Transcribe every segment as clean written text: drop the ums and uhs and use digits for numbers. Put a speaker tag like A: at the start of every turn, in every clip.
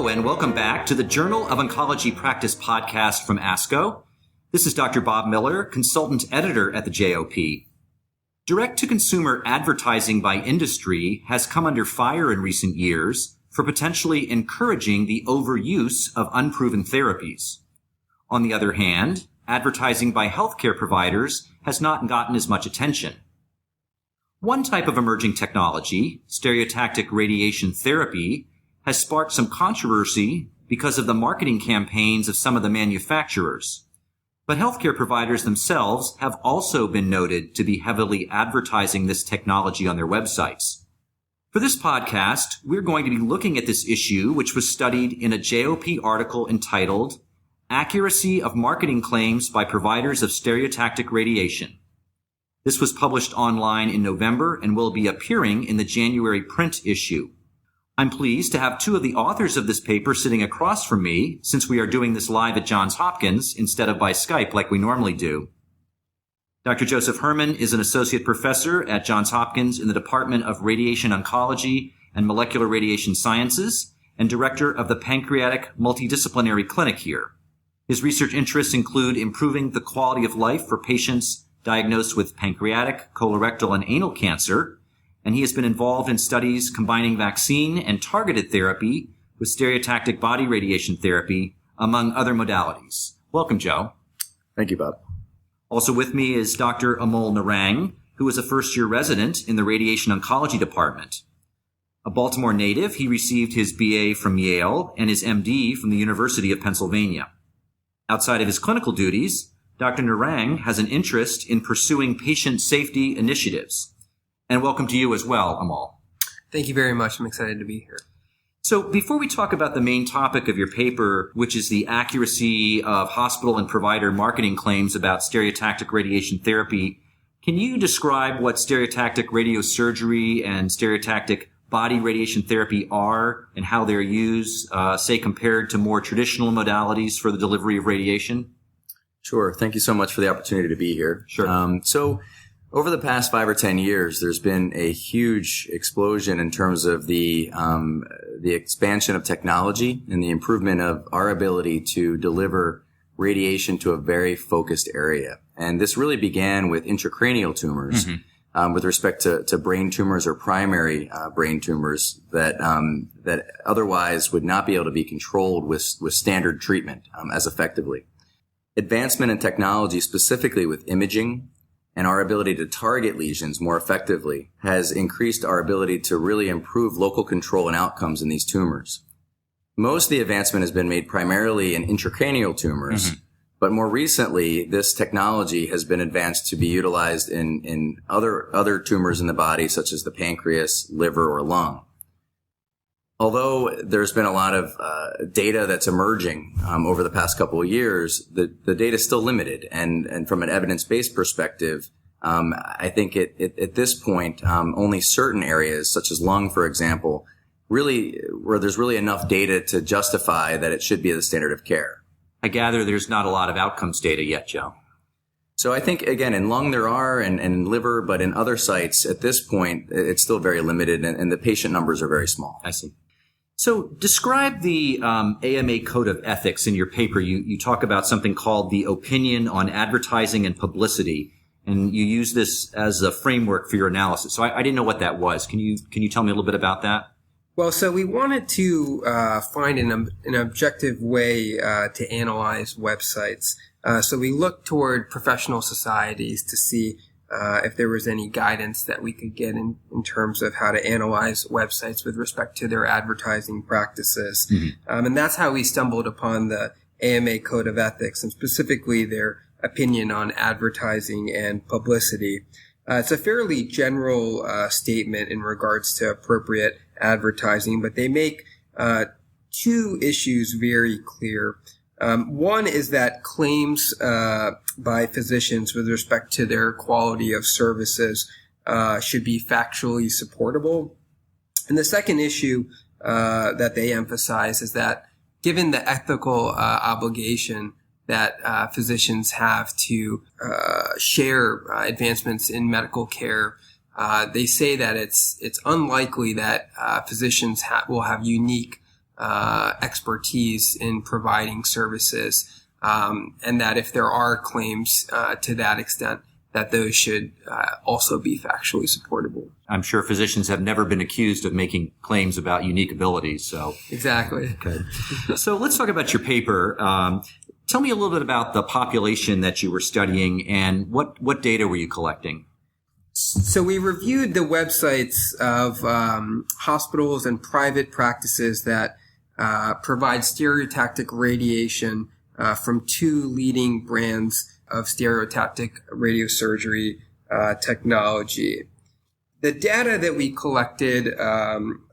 A: Hello, and welcome back to the Journal of Oncology Practice podcast from ASCO. This is Dr. Bob Miller, consultant editor at the JOP. Direct-to-consumer advertising by industry has come under fire in recent years for potentially encouraging the overuse of unproven therapies. On the other hand, advertising by healthcare providers has not gotten as much attention. One type of emerging technology, stereotactic radiation therapy, has sparked some controversy because of the marketing campaigns of some of the manufacturers. But healthcare providers themselves have also been noted to be heavily advertising this technology on their websites. For this podcast, we're going to be looking at this issue, which was studied in a JOP article entitled Accuracy of Marketing Claims by Providers of Stereotactic Radiation. This was published online in November and will be appearing in the January print issue. I'm pleased to have two of the authors of this paper sitting across from me, since we are doing this live at Johns Hopkins instead of by Skype like we normally do. Dr. Joseph Herman is an associate professor at Johns Hopkins in the Department of Radiation Oncology and Molecular Radiation Sciences and director of the Pancreatic Multidisciplinary Clinic here. His research interests include improving the quality of life for patients diagnosed with pancreatic, colorectal, and anal cancer, and he has been involved in studies combining vaccine and targeted therapy with stereotactic body radiation therapy, among other modalities. Welcome, Joe.
B: Thank you, Bob.
A: Also with me is Dr. Amol Narang, who is a first-year resident in the Radiation Oncology Department. A Baltimore native, he received his BA from Yale and his MD from the University of Pennsylvania. Outside of his clinical duties, Dr. Narang has an interest in pursuing patient safety initiatives. And welcome to you as well, Amol.
C: Thank you very much. I'm excited to be here.
A: So before we talk about the main topic of your paper, which is the accuracy of hospital and provider marketing claims about stereotactic radiation therapy, can you describe what stereotactic radiosurgery and stereotactic body radiation therapy are and how they're used, say, compared to more traditional modalities for the delivery of radiation?
B: Sure. Thank you so much for the opportunity to be here.
A: Sure.
B: So over the past 5 or 10 years, there's been a huge explosion in terms of the expansion of technology and the improvement of our ability to deliver radiation to a very focused area. And this really began with intracranial tumors, with respect to brain tumors or primary brain tumors that otherwise would not be able to be controlled with standard treatment as effectively. Advancement in technology, specifically with imaging, and our ability to target lesions more effectively has increased our ability to really improve local control and outcomes in these tumors. Most of the advancement has been made primarily in intracranial tumors, but more recently, this technology has been advanced to be utilized in other tumors in the body, such as the pancreas, liver, or lung. Although there's been a lot of data that's emerging over the past couple of years, the data is still limited. And from an evidence-based perspective, I think at this point, only certain areas, such as lung, for example, really where there's really enough data to justify that it should be the standard of care.
A: I gather there's not a lot of outcomes data yet, Joe.
B: So I think, again, in lung there are, and in liver, but in other sites, at this point, it's still very limited, and the patient numbers are very small.
A: I see. So describe the AMA Code of Ethics in your paper. You talk about something called the Opinion on Advertising and Publicity, and you use this as a framework for your analysis. So I didn't know what that was. Can you tell me a little bit about that?
C: Well, so we wanted to find an objective way to analyze websites. So we looked toward professional societies to see if there was any guidance that we could get in terms of how to analyze websites with respect to their advertising practices. And that's how we stumbled upon the AMA Code of Ethics, and specifically their opinion on advertising and publicity. It's a fairly general statement in regards to appropriate advertising, but they make two issues very clear. One is that claims by physicians with respect to their quality of services should be factually supportable. And the second issue that they emphasize is that given the ethical obligation that physicians have to share advancements in medical care, they say that it's unlikely that physicians will have unique expertise in providing services, and that if there are claims to that extent, that those should also be factually supportable.
A: I'm sure physicians have never been accused of making claims about unique abilities. So
C: exactly.
A: Okay. So let's talk about your paper. Tell me a little bit about the population that you were studying and what data were you collecting?
C: So we reviewed the websites of hospitals and private practices that provide stereotactic radiation from two leading brands of stereotactic radiosurgery technology. The data that we collected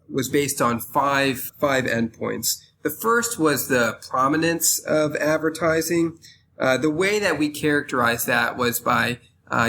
C: was based on five endpoints. The first was the prominence of advertising. The way that we characterized that was by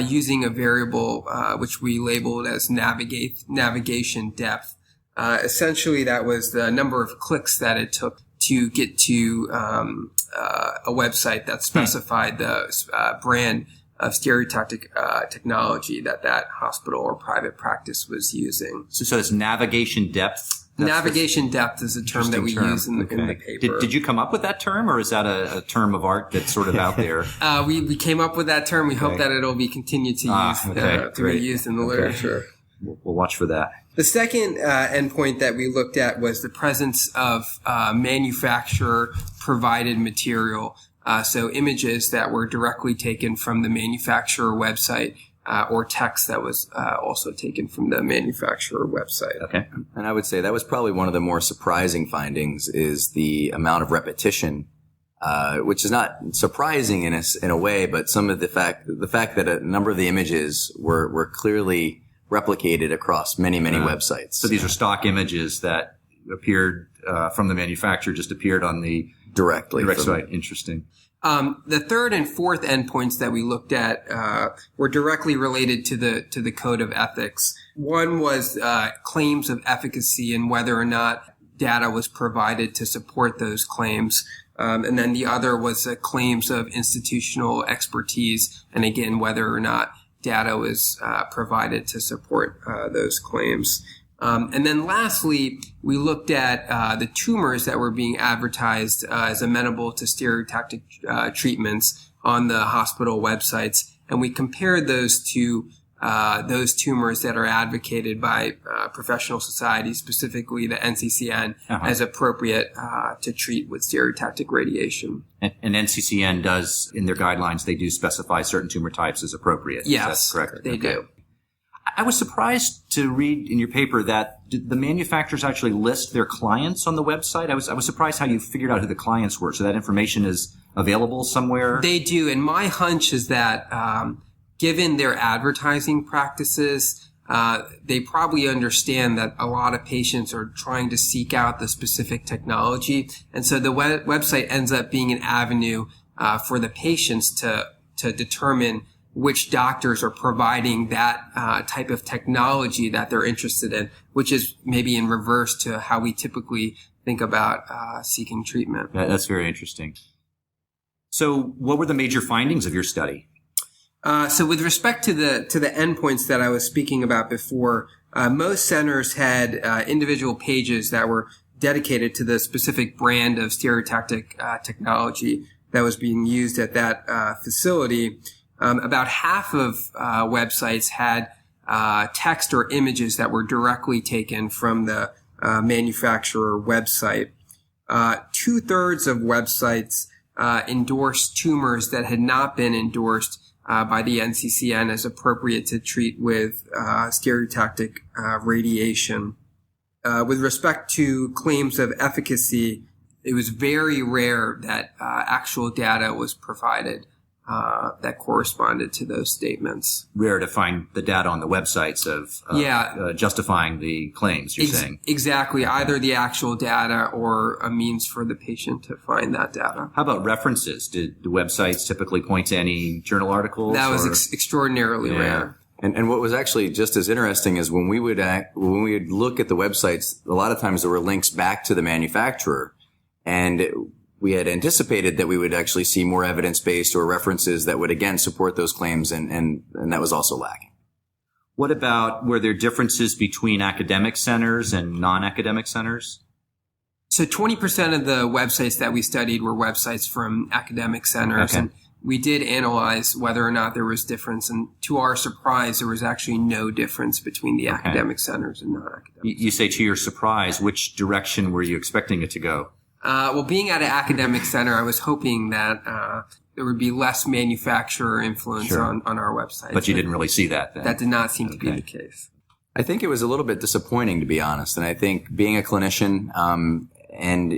C: using a variable which we labeled as navigation depth. Essentially, that was the number of clicks that it took to get to a website that specified the brand of stereotactic technology that hospital or private practice was using.
A: So it's navigation depth?
C: Navigation depth is a term that we use in the paper.
A: Did you come up with that term, or is that a term of art that's sort of out there?
C: We came up with that term. We hope that it'll be continued to be used in the literature.
A: We'll watch for that.
C: The second endpoint that we looked at was the presence of manufacturer-provided material, so images that were directly taken from the manufacturer website or text that was also taken from the manufacturer website.
B: Okay. And I would say that was probably one of the more surprising findings is the amount of repetition, which is not surprising in a way, but some of the fact that a number of the images were clearly replicated across many websites.
A: So these are stock images that appeared from the manufacturer, just appeared on the direct site. Interesting.
C: The third and fourth endpoints that we looked at were directly related to the code of ethics. One was claims of efficacy and whether or not data was provided to support those claims. And then the other was claims of institutional expertise, and again, whether or not data was provided to support those claims. And then lastly, we looked at the tumors that were being advertised as amenable to stereotactic treatments on the hospital websites, and we compared those to those tumors that are advocated by professional societies, specifically the NCCN, as appropriate to treat with stereotactic radiation.
A: And NCCN does, in their guidelines, they do specify certain tumor types as appropriate.
C: Yes,
A: is that correct?
C: They do.
A: I was surprised to read in your paper that the manufacturers actually list their clients on the website. I was surprised how you figured out who the clients were. So that information is available somewhere?
C: They do. And my hunch is that given their advertising practices, they probably understand that a lot of patients are trying to seek out the specific technology. And so the website ends up being an avenue for the patients to determine which doctors are providing that type of technology that they're interested in, which is maybe in reverse to how we typically think about seeking treatment.
A: That's very interesting. So what were the major findings of your study?
C: So with respect to the endpoints that I was speaking about before, most centers had individual pages that were dedicated to the specific brand of stereotactic technology that was being used at that facility. About half of websites had text or images that were directly taken from the manufacturer website. 2/3 of websites endorsed tumors that had not been endorsed by the NCCN as appropriate to treat with stereotactic radiation. With respect to claims of efficacy, it was very rare that actual data was provided that corresponded to those statements.
A: Rare to find the data on the websites of justifying the claims, you're saying?
C: Exactly. Either the actual data or a means for the patient to find that data.
A: How about references? Did the websites typically point to any journal articles?
C: That was extraordinarily rare.
B: And what was actually just as interesting is when we would look at the websites, a lot of times there were links back to the manufacturer, and we had anticipated that we would actually see more evidence-based or references that would again support those claims, and that was also lacking.
A: What about, were there differences between academic centers and non-academic centers?
C: So 20% of the websites that we studied were websites from academic centers.
A: Okay.
C: And we did analyze whether or not there was difference. And to our surprise, there was actually no difference between the academic centers and non-academic.
A: You say to your surprise, which direction were you expecting it to go?
C: Well, being at an academic center, I was hoping that there would be less manufacturer influence on our website.
A: But you didn't really see that then?
C: That did not seem to be the case.
B: I think it was a little bit disappointing, to be honest. And I think being a clinician, and,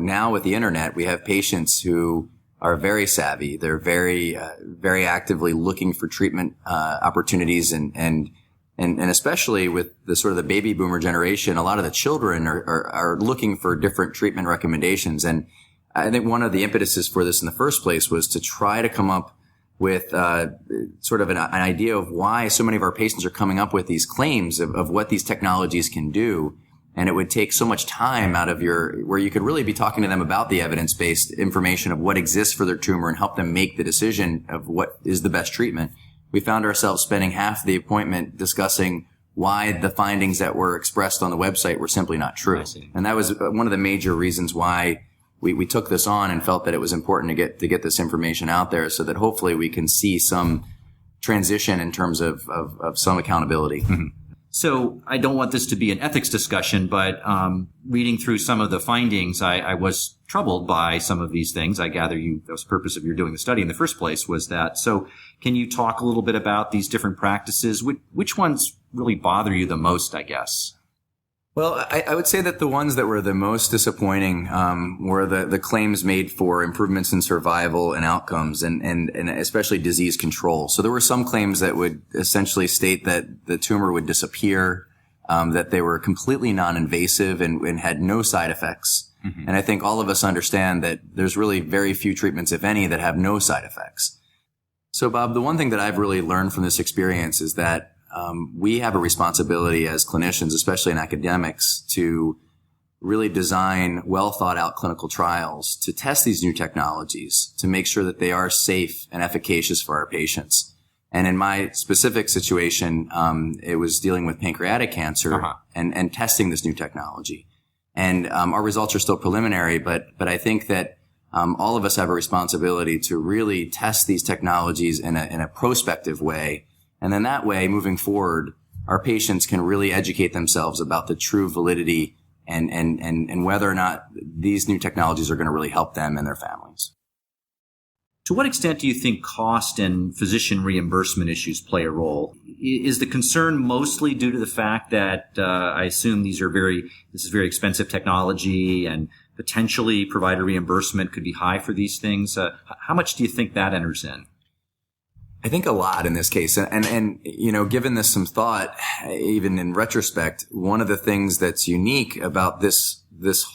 B: now with the internet, we have patients who are very savvy. They're very, very actively looking for treatment, opportunities and especially with the sort of the baby boomer generation, a lot of the children are looking for different treatment recommendations. And I think one of the impetuses for this in the first place was to try to come up with sort of an idea of why so many of our patients are coming up with these claims of what these technologies can do. And it would take so much time out of where you could really be talking to them about the evidence-based information of what exists for their tumor and help them make the decision of what is the best treatment. We found ourselves spending half the appointment discussing why the findings that were expressed on the website were simply not true.
A: I see.
B: And that was one of the major reasons why we took this on and felt that it was important to get this information out there so that hopefully we can see some transition in terms of some accountability.
A: Mm-hmm. So I don't want this to be an ethics discussion, but reading through some of the findings, I was troubled by some of these things. I gather that was the purpose of your doing the study in the first place was that. So can you talk a little bit about these different practices? Which ones really bother you the most, I guess?
B: Well, I would say that the ones that were the most disappointing were the claims made for improvements in survival and outcomes and especially disease control. So there were some claims that would essentially state that the tumor would disappear, that they were completely non-invasive and had no side effects. Mm-hmm. And I think all of us understand that there's really very few treatments, if any, that have no side effects. So, Bob, the one thing that I've really learned from this experience is that we have a responsibility as clinicians, especially in academics, to really design well thought out clinical trials to test these new technologies to make sure that they are safe and efficacious for our patients. And in my specific situation, it was dealing with pancreatic cancer and testing this new technology. And our results are still preliminary, but I think that all of us have a responsibility to really test these technologies in a prospective way. And then that way, moving forward, our patients can really educate themselves about the true validity and whether or not these new technologies are going to really help them and their families.
A: To what extent do you think cost and physician reimbursement issues play a role? Is the concern mostly due to the fact that I assume this is very expensive technology and potentially provider reimbursement could be high for these things? How much do you think that enters in?
B: I think a lot in this case. And given this some thought, even in retrospect, one of the things that's unique about this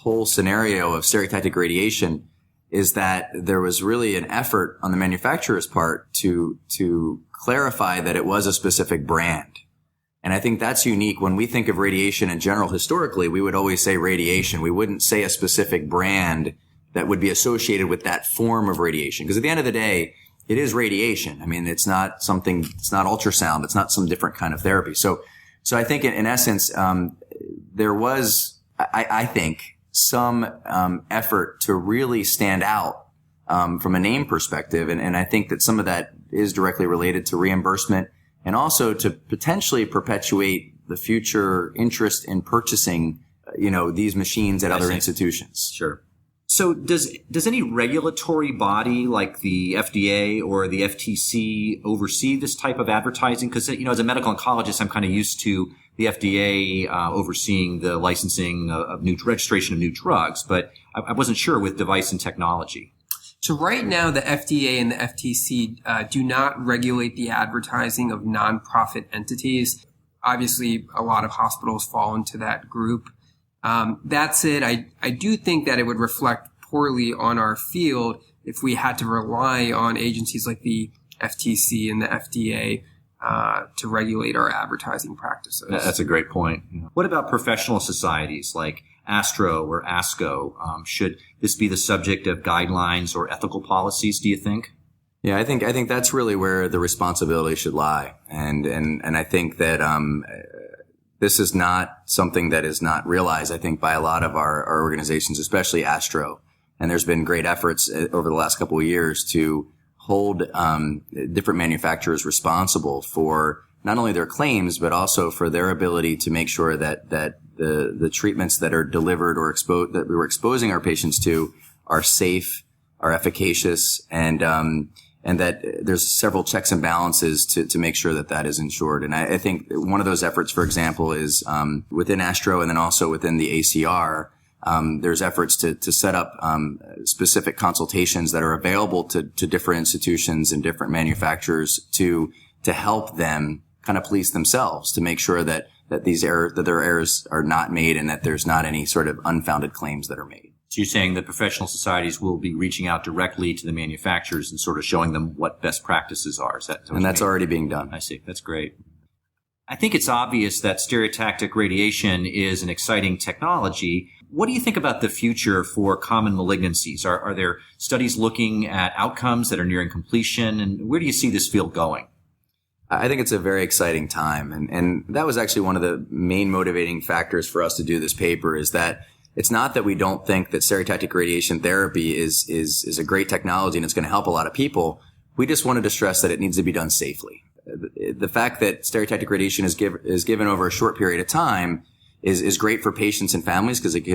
B: whole scenario of stereotactic radiation is that there was really an effort on the manufacturer's part to clarify that it was a specific brand. And I think that's unique. When we think of radiation in general, historically, we would always say radiation. We wouldn't say a specific brand that would be associated with that form of radiation. Because at the end of the day, it is radiation. I mean, it's not ultrasound. It's not some different kind of therapy. So I think in essence, there was, I think, some effort to really stand out from a name perspective. And I think that some of that is directly related to reimbursement and also to potentially perpetuate the future interest in purchasing, these machines at other institutions.
A: Sure. So does any regulatory body like the FDA or the FTC oversee this type of advertising? Because, as a medical oncologist, I'm kind of used to the FDA overseeing the licensing of registration of new drugs, but I wasn't sure with device and technology.
C: So right now, the FDA and the FTC do not regulate the advertising of nonprofit entities. Obviously, a lot of hospitals fall into that group. That said, I do think that it would reflect poorly on our field if we had to rely on agencies like the FTC and the FDA to regulate our advertising practices.
A: That's a great point. What about professional societies like ASTRO or ASCO? Should this be the subject of guidelines or ethical policies, do you think?
B: Yeah, I think that's really where the responsibility should lie. And I think that This is not something that is not realized, I think, by a lot of our organizations, especially Astro. And there's been great efforts over the last couple of years to hold different manufacturers responsible for not only their claims, but also for their ability to make sure that the treatments that are delivered or that we're exposing our patients to are safe, are efficacious, and that there's several checks and balances to make sure that is ensured. And I think one of those efforts, for example, is within Astro and then also within the ACR, there's efforts to set up specific consultations that are available to different institutions and different manufacturers to help them kind of police themselves, to make sure that their errors are not made and that there's not any sort of unfounded claims that are made.
A: So you're saying that professional societies will be reaching out directly to the manufacturers and sort of showing them what best practices are. Is that what
B: and that's already being done.
A: I see. That's great. I think it's obvious that stereotactic radiation is an exciting technology. What do you think about the future for common malignancies? Are there studies looking at outcomes that are nearing completion? And where do you see this field going?
B: I think it's a very exciting time. And that was actually one of the main motivating factors for us to do this paper, is that it's not that we don't think that stereotactic radiation therapy is a great technology and it's going to help a lot of people. We just wanted to stress that it needs to be done safely. The fact that stereotactic radiation is given over a short period of time is great for patients and families because it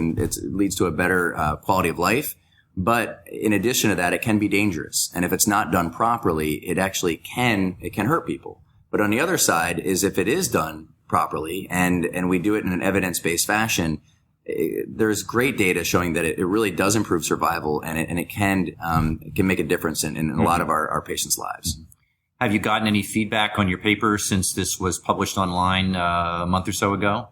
B: leads to a better quality of life. But in addition to that, it can be dangerous. And if it's not done properly, it actually can hurt people. But on the other side is if it is done properly and we do it in an evidence-based fashion, there's great data showing that it really does improve survival and it can make a difference in a lot of our patients' lives.
A: Have you gotten any feedback on your paper since this was published online a month or so ago?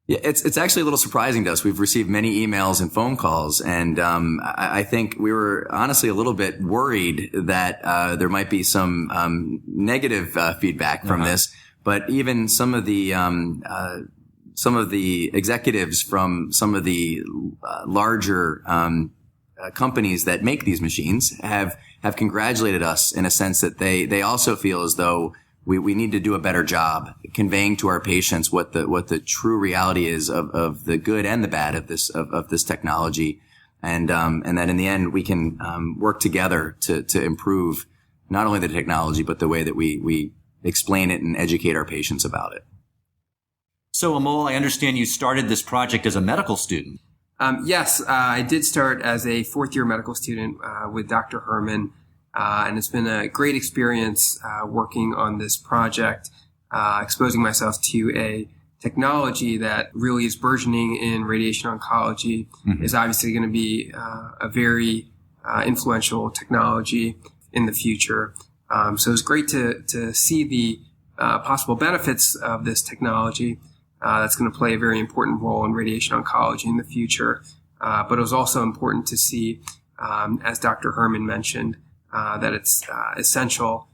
B: Yeah, it's actually a little surprising to us. We've received many emails and phone calls, and I think we were honestly a little bit worried that there might be some negative feedback from this. But even some of the executives from some of the larger companies that make these machines have congratulated us in a sense that they also feel as though we need to do a better job conveying to our patients what the true reality is of the good and the bad of this technology, and that in the end we can work together to improve not only the technology but the way that we explain it and educate our patients about it.
A: So Amol, I understand you started this project as a medical student.
C: Yes, I did start as a fourth-year medical student with Dr. Herman. And it's been a great experience working on this project, exposing myself to a technology that really is burgeoning in radiation oncology, is obviously going to be a very influential technology in the future. So it's great to see the possible benefits of this technology that's going to play a very important role in radiation oncology in the future. But it was also important to see, as Dr. Herman mentioned, that it's essential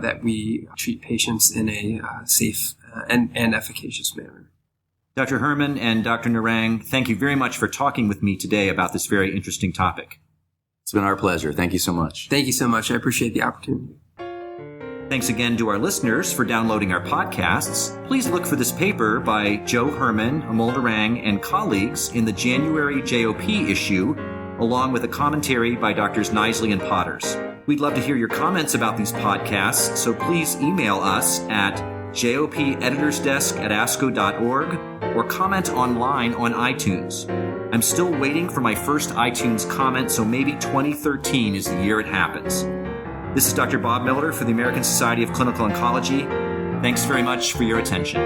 C: that we treat patients in a safe and efficacious manner.
A: Dr. Herman and Dr. Narang, thank you very much for talking with me today about this very interesting topic.
B: It's been our pleasure. Thank you so much.
C: Thank you so much. I appreciate the opportunity.
A: Thanks again to our listeners for downloading our podcasts. Please look for this paper by Joe Herman, Amol Narang, and colleagues in the January JOP issue, along with a commentary by Drs. Knisley and Potters. We'd love to hear your comments about these podcasts, so please email us at jopeditorsdesk@asco.org or comment online on iTunes. I'm still waiting for my first iTunes comment, so maybe 2013 is the year it happens. This is Dr. Bob Miller for the American Society of Clinical Oncology. Thanks very much for your attention.